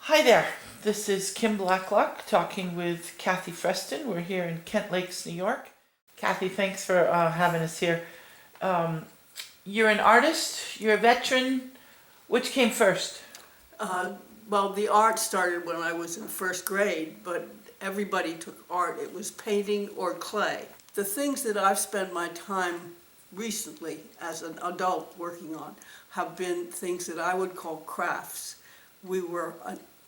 Hi there, this is Kim Blacklock talking with Kathie Freston. We're here in Kent Lakes, New York. Kathie, thanks for having us here. You're an artist, you're a veteran. Which came first? Well, the art started when I was in first grade, but everybody took art. It was painting or clay. The things that I've spent my time recently as an adult working on have been things that I would call crafts. We were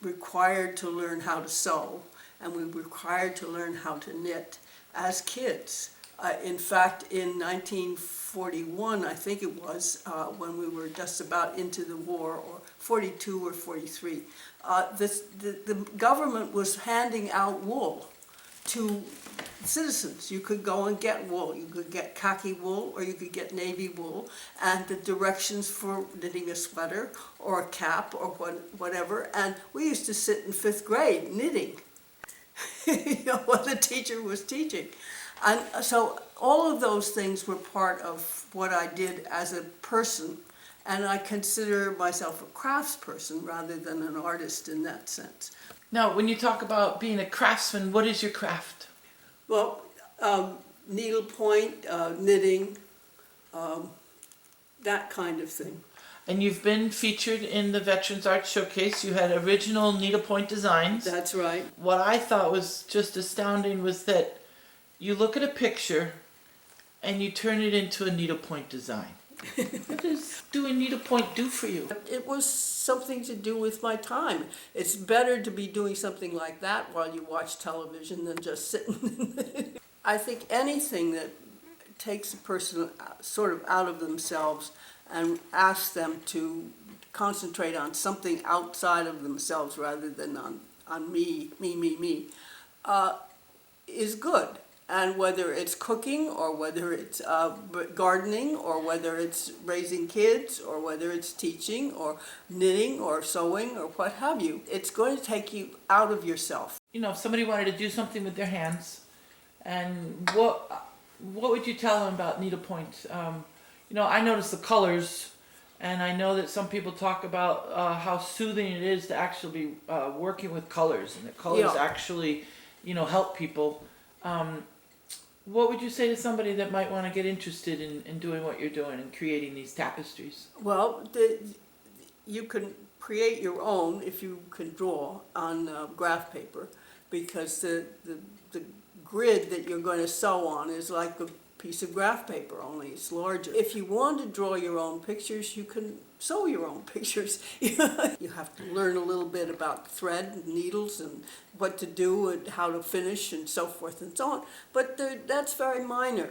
required to learn how to sew, and we were required to learn how to knit as kids. In fact, in 1941, I think it was, when we were just about into the war, or 42 or 43, the government was handing out wool to citizens. You could go and get wool. You could get khaki wool or you could get navy wool, and the directions for knitting a sweater or a cap or whatever. And we used to sit in fifth grade knitting, what the teacher was teaching. And so all of those things were part of what I did as a person, and I consider myself a craftsperson rather than an artist in that sense. Now, when you talk about being a craftsman, what is your craft? Well, needlepoint, knitting, that kind of thing. And you've been featured in the Veterans Art Showcase. You had original needlepoint designs. That's right. What I thought was just astounding was that you look at a picture and you turn it into a needlepoint design. What does doing needlepoint do for you? It was something to do with my time. It's better to be doing something like that while you watch television than just sitting. I think anything that takes a person sort of out of themselves and asks them to concentrate on something outside of themselves rather than on me, is good. And whether it's cooking or whether it's gardening or whether it's raising kids or whether it's teaching or knitting or sewing or what have you, it's going to take you out of yourself. You know, if somebody wanted to do something with their hands, and what would you tell them about needlepoint? I notice the colors, and I know that some people talk about how soothing it is to actually be working with colors, and that colors actually, help people. What would you say to somebody that might want to get interested in doing what you're doing and creating these tapestries? Well, you can create your own if you can draw on graph paper, because the grid that you're going to sew on is like a piece of graph paper, only it's larger. If you want to draw your own pictures, you can sew your own pictures. You have to learn a little bit about thread and needles and what to do and how to finish and so forth and so on. But that's very minor.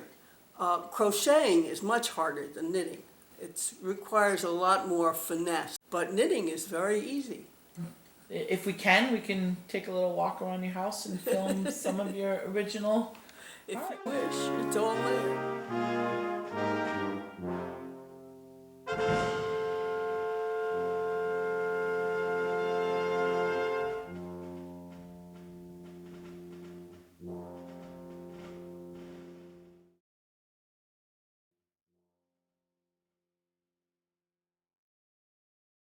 Crocheting is much harder than knitting. It requires a lot more finesse, but knitting is very easy. If we can take a little walk around your house and film some of your original. If you wish, it's all there.